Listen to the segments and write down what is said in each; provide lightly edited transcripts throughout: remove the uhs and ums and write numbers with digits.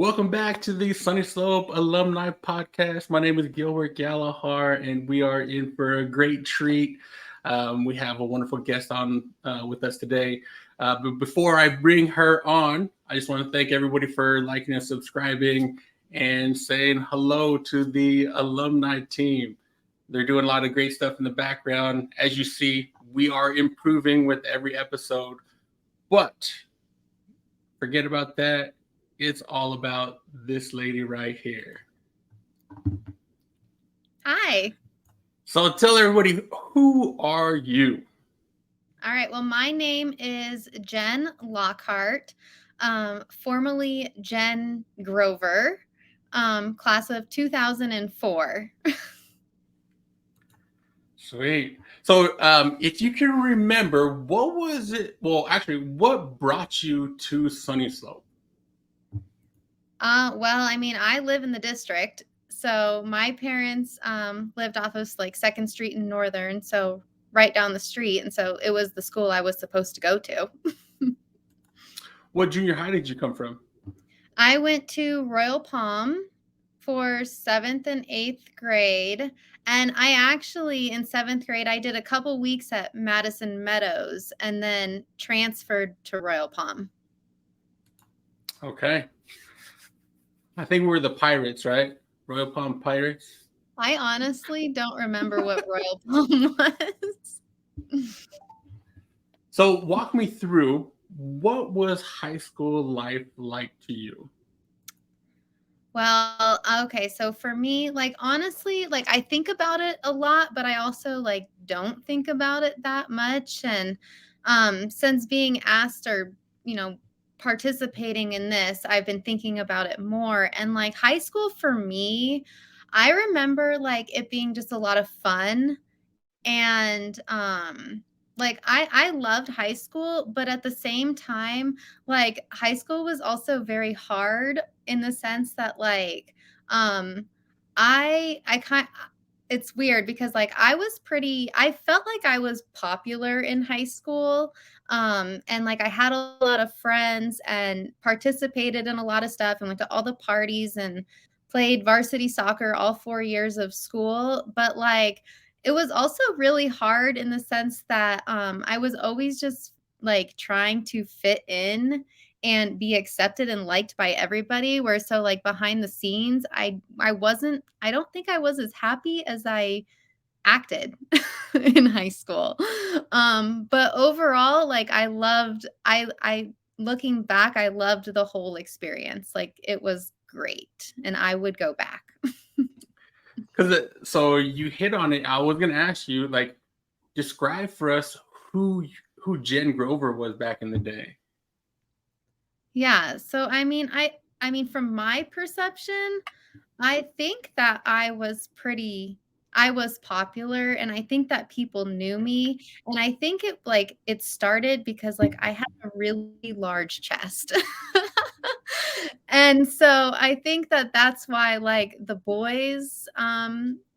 Welcome back to the Sunnyslope Alumni Podcast. My name is Gilbert Gallagher, and we are in for a great treat. We have a wonderful guest on with us today. But before I bring her on, I just want to thank everybody for liking and subscribing and saying hello to the alumni team. They're doing a lot of great stuff in the background. As you see, we are improving with every episode. But forget about that. It's all about this lady right here. Hi. So tell everybody, who are you? All right. Well, my name is Jenn Lockhart, formerly Jenn Grover, class of 2004. Sweet. So if you can remember, what was it? Well, actually, what brought you to Sunnyslope? I live in the district. So my parents lived off of like 2nd Street in Northern, so right down the street. And so it was the school I was supposed to go to. What junior high did you come from? I went to Royal Palm for 7th and 8th grade. And I actually, in 7th grade, I did a couple weeks at Madison Meadows and then transferred to Royal Palm. Okay. I think we're the Pirates, right? Royal Palm Pirates. I honestly don't remember what Royal Palm was. So walk me through, what was high school life like to you? Well, okay, so for me, like, honestly, like, I think about it a lot, but I also, like, don't think about it that much, and, since being asked or, participating in this, I've been thinking about it more, and, like, high school for me, I remember, like, it being just a lot of fun, and, like, I loved high school, but at the same time, like, high school was also very hard in the sense that, like, I kind it's weird because, like, I felt like I was popular in high school, and, like, I had a lot of friends and participated in a lot of stuff and went to all the parties and played varsity soccer all 4 years of school, but, like, it was also really hard in the sense that, I was always just, like, trying to fit in and be accepted and liked by everybody, where so, like, behind the scenes, I don't think I was as happy as I acted in high school. But overall, like, I looking back, I loved the whole experience. Like, it was great, and I would go back. So you hit on it. I was gonna ask you, like, describe for us who Jenn Grover was back in the day. Yeah, so I mean from my perception, I think that I was popular and I think that people knew me and I think it started because like I had a really large chest. And so I think that that's why like the boys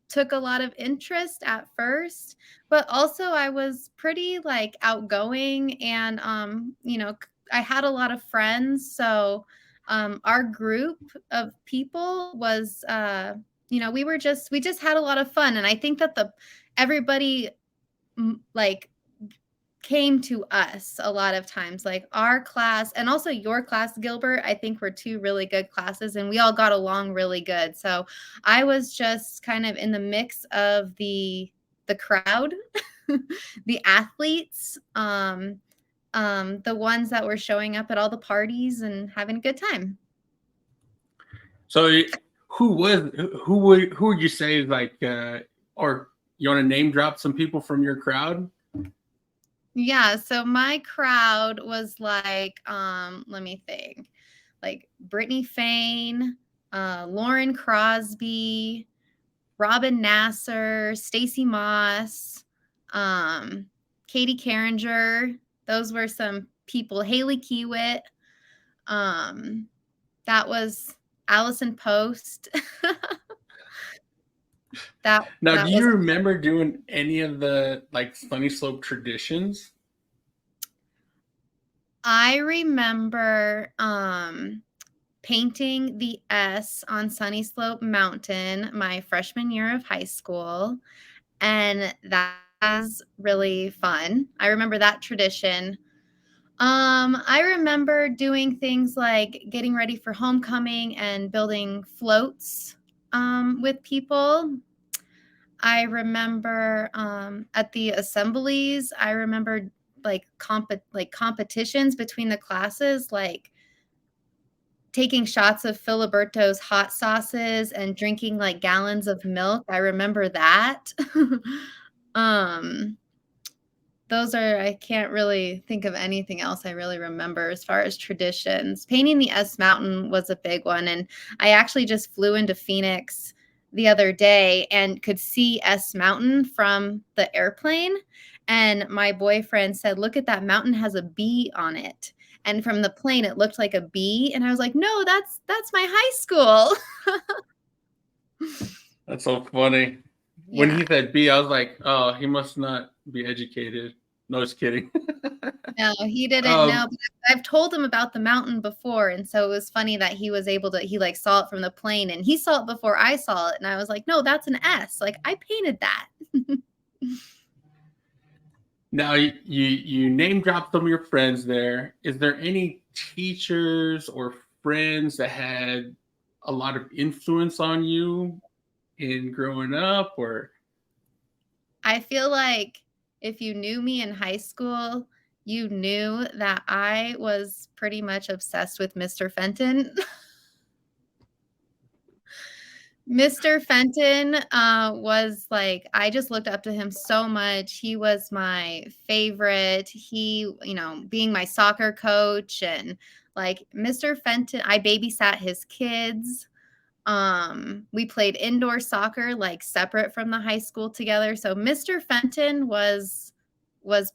took a lot of interest at first, but also I was pretty like outgoing and I had a lot of friends, so our group of people was we just had a lot of fun, and I think that the everybody like came to us a lot of times, like our class and also your class, Gilbert, I think were two really good classes and we all got along really good. So I was just kind of in the mix of the crowd, the athletes, the ones that were showing up at all the parties and having a good time. So who would you say like or you want to name drop some people from your crowd? Yeah, so my crowd was like, let me think, like Brittany Fain, Lauren Crosby, Robin Nasser, Stacy Moss, Katie Carringer. Those were some people. Haley Kiewit. That was Allison Post. Now, that do you was remember doing any of the like Sunnyslope traditions? I remember painting the S on Sunnyslope Mountain my freshman year of high school, and that was really fun. I remember that tradition. I remember doing things like getting ready for homecoming and building floats with people. I remember at the assemblies, I remember like competitions between the classes, like taking shots of Filiberto's hot sauces and drinking like gallons of milk. I remember that. um I can't really think of anything else I really remember as far as traditions. Painting the S Mountain was a big one. And I actually just flew into Phoenix the other day and could see S Mountain from the airplane. And my boyfriend said, "Look at that mountain has a bee on it." And from the plane, it looked like a bee. And I was like, "No, that's my high school." That's so funny. When he said B, I was like, oh, he must not be educated. No, just kidding. No, he didn't know. But I've told him about the mountain before, and so it was funny that he was able to. He like saw it from the plane, and he saw it before I saw it, and I was like, "No, that's an S. Like I painted that." Now you name dropped some of your friends there. Is there any teachers or friends that had a lot of influence on you in growing up, or? I feel like if you knew me in high school, you knew that I was pretty much obsessed with Mr. Fenton. Mr. Fenton was like, I just looked up to him so much. He was my favorite. He, being my soccer coach, and like Mr. Fenton, I babysat his kids. We played indoor soccer like separate from the high school together. So Mr. Fenton was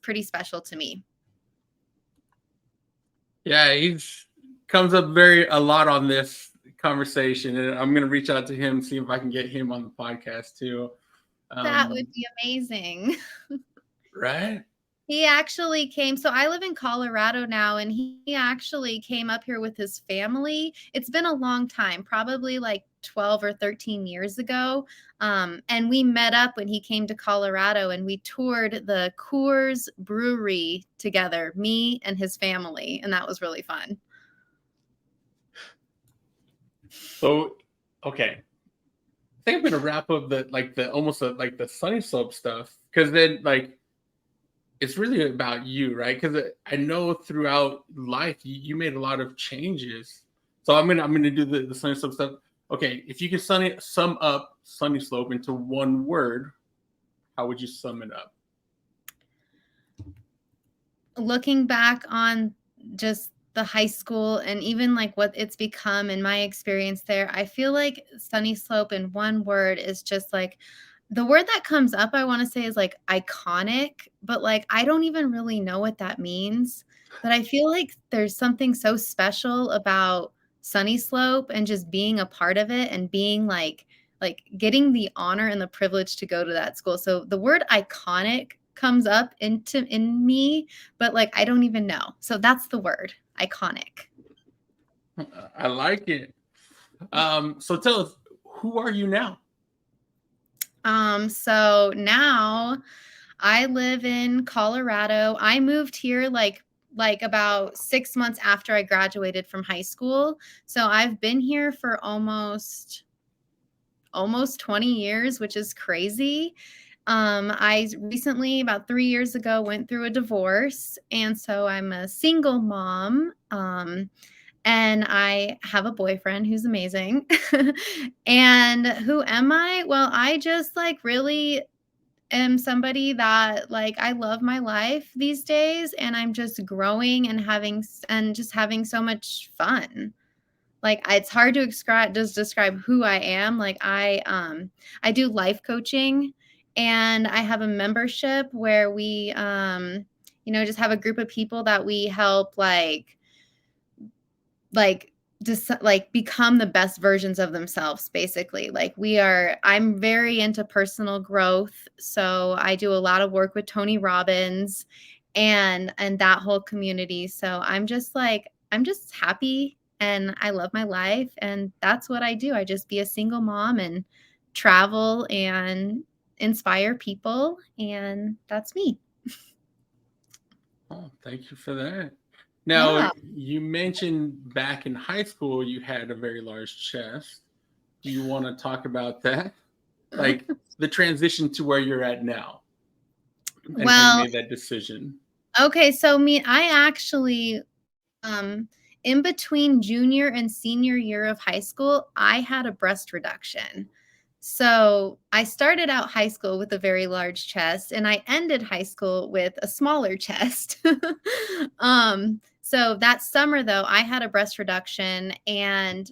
pretty special to me. Yeah, he comes up a lot on this conversation, and I'm gonna reach out to him, see if I can get him on the podcast too. That would be amazing. Right? He actually came. So I live in Colorado now, and he actually came up here with his family. It's been a long time, probably like 12 or 13 years ago. And we met up when he came to Colorado, and we toured the Coors Brewery together, me and his family. And that was really fun. So, okay. I think I'm gonna wrap up the Sunnyslope stuff, because then it's really about you, right? Because I know throughout life you made a lot of changes. So I'm gonna do the Sunnyslope stuff. Okay, if you could sum up Sunnyslope into one word, how would you sum it up? Looking back on just the high school and even like what it's become in my experience there, I feel like Sunnyslope in one word is just like, the word that comes up, I want to say, is like iconic, but like I don't even really know what that means. But I feel like there's something so special about Sunnyslope and just being a part of it and being like getting the honor and the privilege to go to that school. So the word iconic comes up in me, but like I don't even know. So that's the word, iconic. I like it. So tell us, who are you now? So now I live in Colorado. I moved here like about 6 months after I graduated from high school. So I've been here for almost 20 years, which is crazy. I recently, about 3 years ago, went through a divorce, and so I'm a single mom. And I have a boyfriend who's amazing. And who am I? Well, I just like really am somebody that like I love my life these days, and I'm just growing and having so much fun. Like it's hard to describe who I am. Like I do life coaching, and I have a membership where we just have a group of people that we help just like become the best versions of themselves, basically. Like I'm very into personal growth, so I do a lot of work with Tony Robbins and that whole community. So I'm just happy and I love my life, and that's what I do. I just be a single mom and travel and inspire people, and that's me. Oh, thank you for that. Now, Yeah. you mentioned back in high school you had a very large chest. Do you want to talk about that? Like the transition to where you're at now and how you Well, made that decision. okay, so I actually um in between junior and senior year of high school, I had a breast reduction. So I started out high school with a very large chest, and I ended high school with a smaller chest. So that summer though, I had a breast reduction, and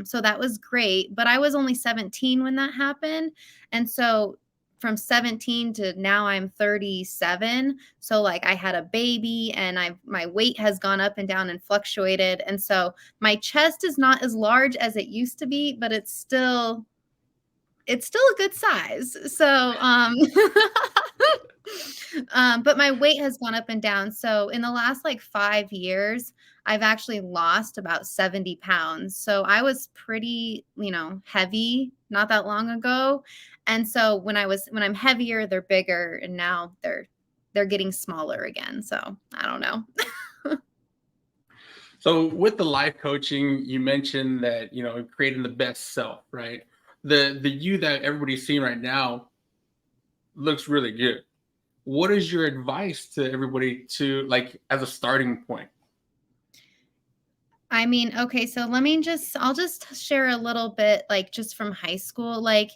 so that was great, but I was only 17 when that happened. And so from 17 to now I'm 37. So like I had a baby, and my weight has gone up and down and fluctuated. And so my chest is not as large as it used to be, but it's still a good size. So, but my weight has gone up and down. So in the last like 5 years, I've actually lost about 70 pounds. So I was pretty, heavy not that long ago. And so when I'm heavier, they're bigger, and now they're getting smaller again. So I don't know. So with the life coaching, you mentioned that, creating the best self, right? The you that everybody's seeing right now looks really good. What is your advice to everybody to like as a starting point? I mean, okay, so I'll just share a little bit, like, just from high school. Like,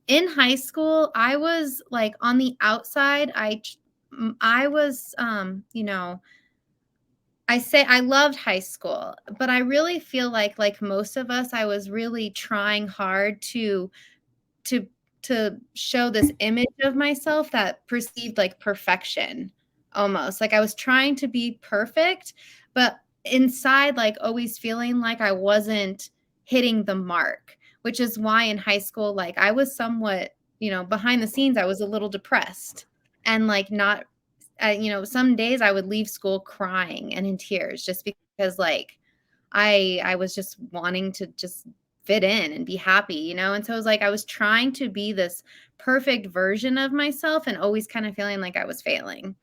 in high school, I was like on the outside, I was, I say I loved high school, but I really feel like most of us, I was really trying hard to to show this image of myself that perceived like perfection, almost. Like I was trying to be perfect, but inside, like always feeling like I wasn't hitting the mark, which is why in high school, like I was somewhat, behind the scenes, I was a little depressed, and like not some days I would leave school crying and in tears, just because like I was just wanting to just fit in and be happy, And so it was like I was trying to be this perfect version of myself and always kind of feeling like I was failing.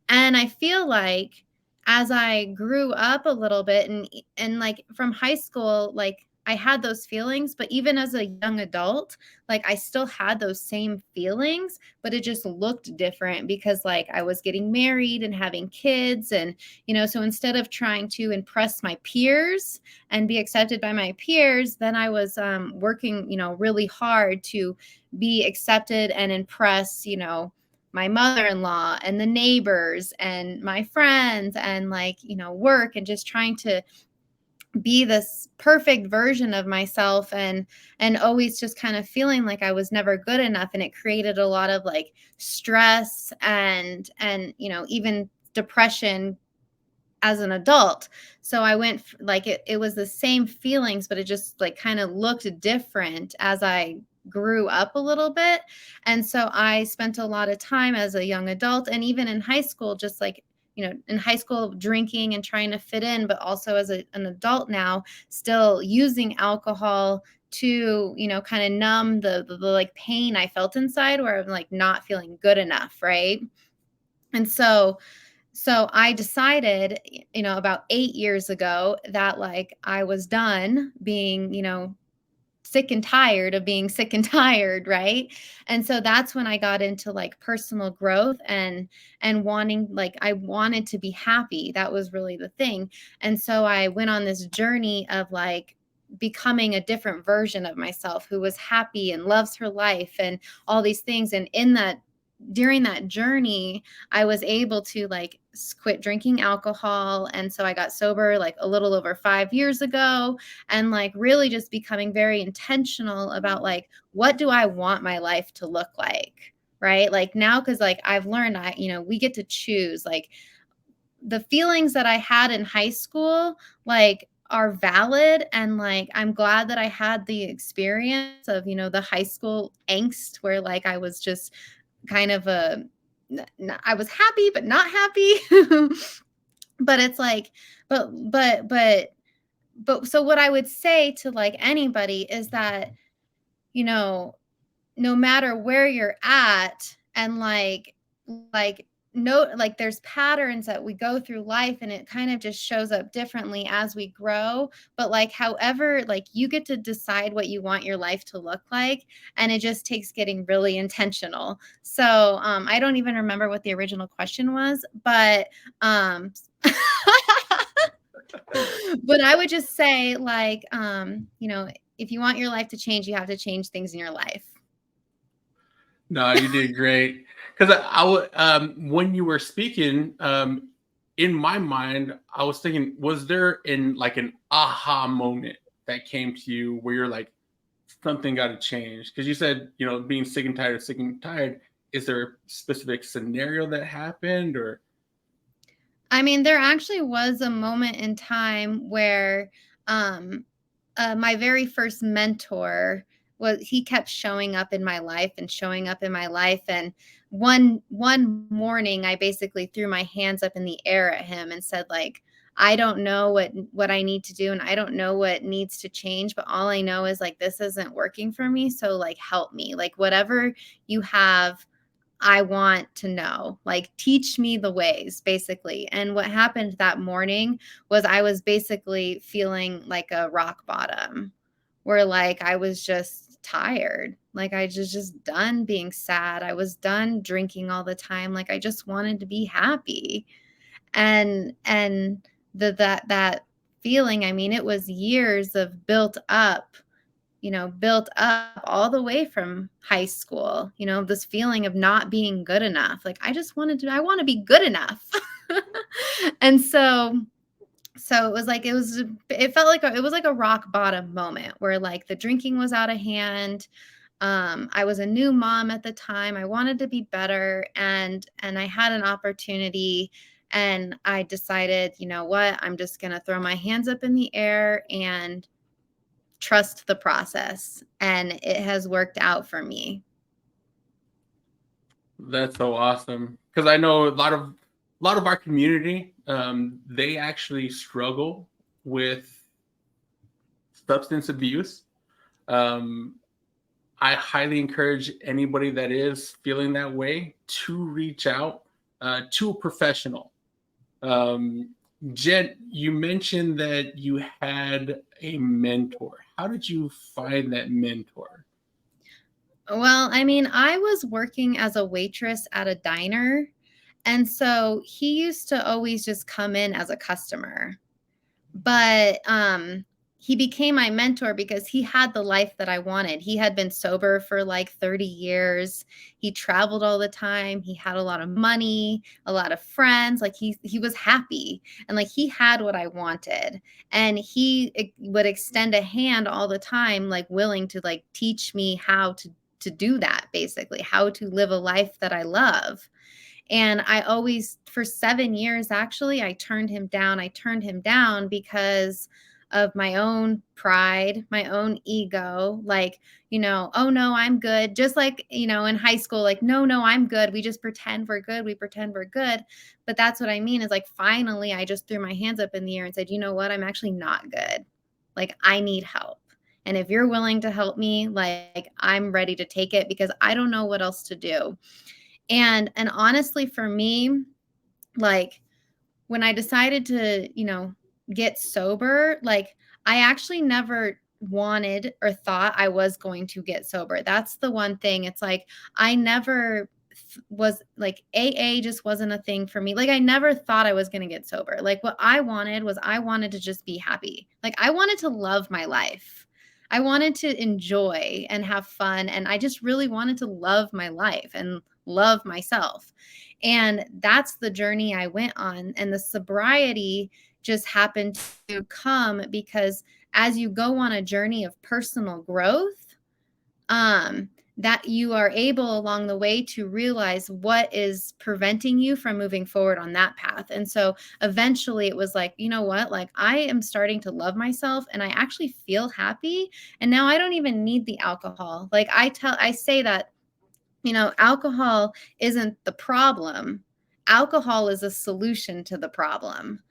And I feel like as I grew up a little bit, and like from high school, like I had those feelings, but even as a young adult, like I still had those same feelings, but it just looked different because like I was getting married and having kids. And, so instead of trying to impress my peers and be accepted by my peers, then I was working, really hard to be accepted and impress, my mother-in-law and the neighbors and my friends, and like, work, and just trying to be this perfect version of myself, and always just kind of feeling like I was never good enough, and it created a lot of like stress and even depression as an adult. So I went like it was the same feelings, but it just like kind of looked different as I grew up a little bit. And so I spent a lot of time as a young adult, and even in high school, just like, in high school, drinking and trying to fit in, but also as an adult now, still using alcohol to, kind of numb the like pain I felt inside, where I'm like not feeling good enough. Right. And so I decided, about 8 years ago, that like I was done being, sick and tired of being sick and tired, right? And so that's when I got into like personal growth, and wanting, like I wanted to be happy. That was really the thing. And so I went on this journey of like becoming a different version of myself who was happy and loves her life and all these things. And in that during that journey, I was able to like quit drinking alcohol. And so I got sober like a little over 5 years ago, and like really just becoming very intentional about like, what do I want my life to look like? Right. Like now, cause like I've learned, we get to choose. Like the feelings that I had in high school, like are valid. And like, I'm glad that I had the experience of, the high school angst where like I was just kind of I was happy, but not happy. But it's like, but but so what I would say to like anybody is that, you know, no matter where you're at, and like no, like there's patterns that we go through life, and it kind of just shows up differently as we grow, but like however, like you get to decide what you want your life to look like, and it just takes getting really intentional. So I don't even remember what the original question was, but but I would just say, like, if you want your life to change, you have to change things in your life. No, you did great. Because I would, when you were speaking, in my mind, I was thinking, was there like an aha moment that came to you where you're like, something got to change? Because you said, being sick and tired, sick and tired. Is there a specific scenario that happened, or? I mean, there actually was a moment in time where um, my very first mentor he kept showing up in my life and showing up in my life. And one morning, I basically threw my hands up in the air at him and said, like, I don't know what I need to do, and I don't know what needs to change, but all I know is like this isn't working for me. So like help me, like whatever you have, I want to know, like, teach me the ways, basically. And what happened that morning was I was basically feeling like a rock bottom, where like I was just tired. Like I just done being sad. I was done drinking all the time. Like I just wanted to be happy. And that feeling, I mean, it was years of built up all the way from high school, this feeling of not being good enough. Like I want to be good enough. And so it felt like it was like a rock bottom moment where like the drinking was out of hand. I was a new mom at the time. I wanted to be better, and I had an opportunity, and I decided, you know what, I'm just going to throw my hands up in the air and trust the process, and it has worked out for me. That's so awesome. Because I know a lot of our community, they actually struggle with substance abuse. Um, I highly encourage anybody that is feeling that way to reach out to a professional. Um, Jen, you mentioned that you had a mentor. How did you find that mentor? Well, I mean, I was working as a waitress at a diner, and so he used to always just come in as a customer. But he became my mentor because he had the life that I wanted. He had been sober for like 30 years. He traveled all the time. He had a lot of money, a lot of friends. Like he was happy, and like he had what I wanted. And he would extend a hand all the time, like willing to like teach me how to do that, basically, how to live a life that I love. And I always, for 7 years, actually, I turned him down. I turned him down because of my own pride, my own ego. Like, oh no, I'm good. Just like, in high school, like, no, no, I'm good. We just pretend we're good. We pretend we're good. But that's what I mean is like, finally, I just threw my hands up in the air and said, you know what? I'm actually not good. Like, I need help. And if you're willing to help me, like, I'm ready to take it because I don't know what else to do. And honestly, for me, like when I decided to, get sober, like I actually never wanted or thought I was going to get sober. That's the one thing. It's like I never was like AA just wasn't a thing for me. Like I never thought I was going to get sober. Like what I wanted was I wanted to just be happy. Like I wanted to love my life. I wanted to enjoy and have fun, and I just really wanted to love my life and love myself. And that's the journey I went on. And the sobriety just happened to come because as you go on a journey of personal growth, that you are able along the way to realize what is preventing you from moving forward on that path. And so eventually it was like, you know what? Like I am starting to love myself and I actually feel happy. And now I don't even need the alcohol. Like I say that, alcohol isn't the problem. Alcohol is a solution to the problem.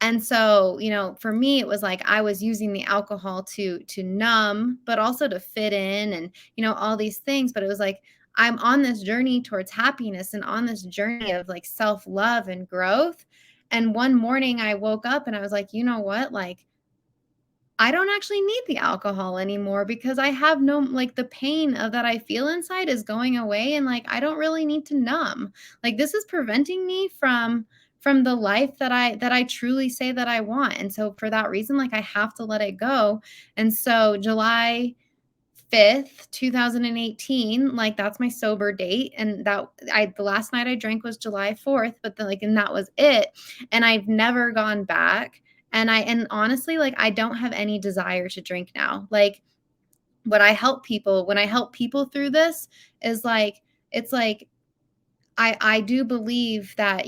And so, for me, it was like I was using the alcohol to numb, but also to fit in and, all these things. But it was like I'm on this journey towards happiness and on this journey of like self-love and growth. And one morning I woke up and I was like, you know what? Like, I don't actually need the alcohol anymore because I have no, like, the pain of that I feel inside is going away, and like I don't really need to numb. Like, this is preventing me from the life that I truly say that I want. And so for that reason, like, I have to let it go. And so July 5th, 2018, like, that's my sober date. And the last night I drank was July 4th, but and that was it. And I've never gone back. And honestly, like, I don't have any desire to drink now. Like, when I help people through this is like, it's like, I do believe that,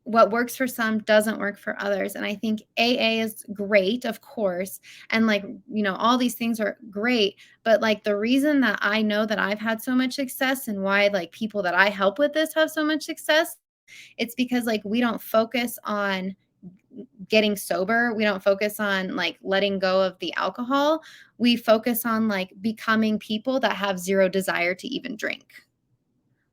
what works for some doesn't work for others. And I think AA is great, of course. And like, all these things are great. But like, the reason that I know that I've had so much success and why like people that I help with this have so much success, it's because like we don't focus on getting sober. We don't focus on like letting go of the alcohol. We focus on like becoming people that have zero desire to even drink.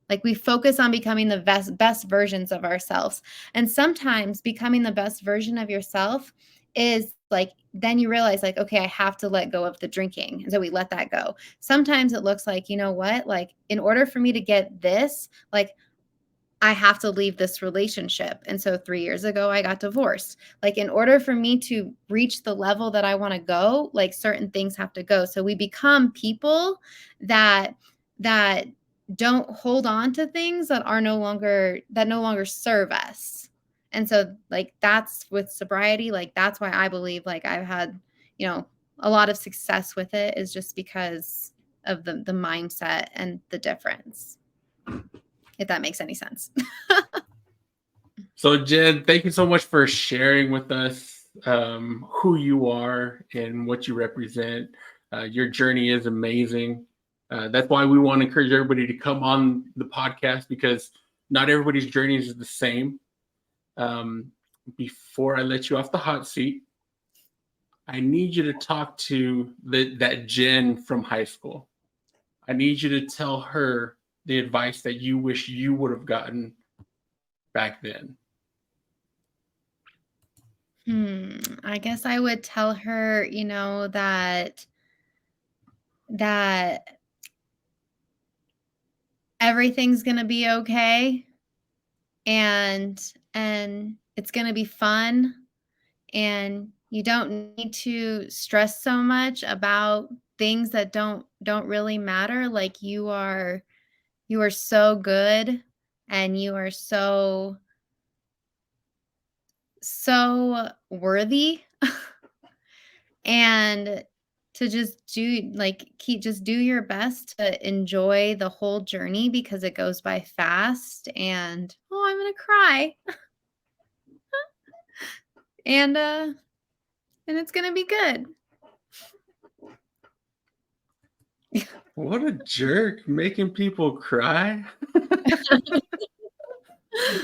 Like, we focus on becoming the best versions of ourselves. And sometimes becoming the best version of yourself is like, then you realize like, okay, I have to let go of the drinking. And so we let that go. Sometimes it looks like, you know what, like, in order for me to get this, like, I have to leave this relationship. And so 3 years ago, I got divorced. Like, in order for me to reach the level that I want to go, like, certain things have to go. So we become people that don't hold on to things that no longer serve us. And so like, that's with sobriety, like, that's why I believe like I've had, a lot of success with it, is just because of the mindset and the difference. If that makes any sense. So, Jen, thank you so much for sharing with us who you are and what you represent. Your journey is amazing. That's why we want to encourage everybody to come on the podcast, because not everybody's journey is the same. Before I let you off the hot seat, I need you to talk to that Jen from high school. I need you to tell her the advice that you wish you would have gotten back then. I guess I would tell her, that everything's going to be okay, and it's going to be fun, and you don't need to stress so much about things that don't really matter. Like, you are so good, and you are so worthy. And to just do your best to enjoy the whole journey, because it goes by fast. And I'm gonna cry. And it's gonna be good. What a jerk, making people cry.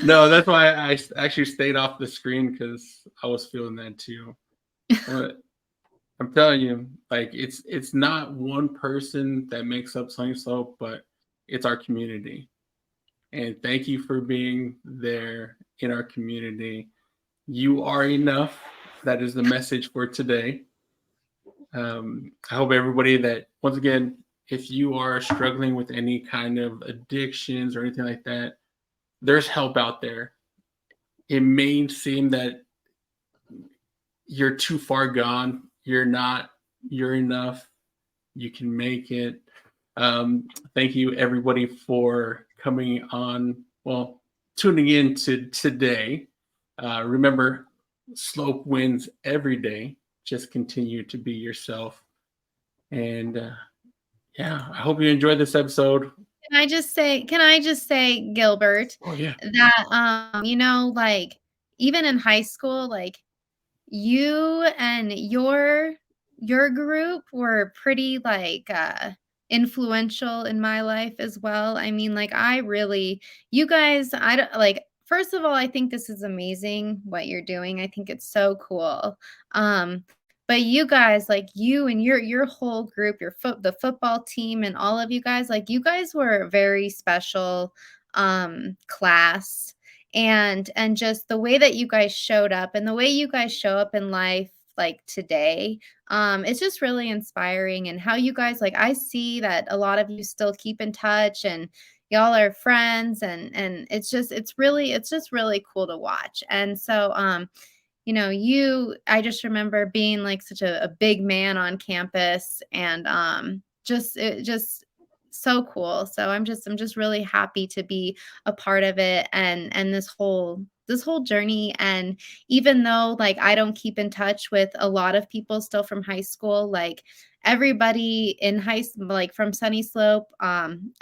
No, that's why I actually stayed off the screen, because I was feeling that too. But I'm telling you, like, it's not one person that makes up Sunnyslope, but it's our community. And thank you for being there in our community. You are enough. That is the message for today. I hope everybody that, once again, if you are struggling with any kind of addictions or anything like that, there's help out there. It may seem that you're too far gone. You're not. You're enough. You can make it. Thank you, everybody, for coming on. Well, tuning in to today. Remember, Slope wins every day. Just continue to be yourself. And yeah, I hope you enjoyed this episode. Can I just say, Gilbert, Oh, yeah. that like, even in high school, like, you and your group were pretty like influential in my life as well. I mean, like, you guys, I don't like, first of all, I think this is amazing what you're doing. I think it's so cool. But you guys, like you and your whole group, the football team and all of you guys, like you guys were a very special class. And just the way that you guys showed up and the way you guys show up in life like today, it's just really inspiring. And how you guys, like, I see that a lot of you still keep in touch and y'all are friends, and it's just really cool to watch. And so I just remember being like such a big man on campus, and just so cool. So I'm just really happy to be a part of it, and this whole journey. And even though like I don't keep in touch with a lot of people still from high school, like everybody in high school, like from Sunnyslope,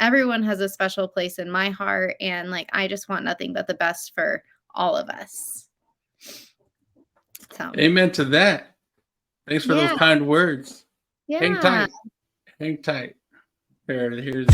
everyone has a special place in my heart, and like I just want nothing but the best for all of us. So Amen to that. Thanks for yeah, those kind words. Hang yeah. tight. Hang tight. Here's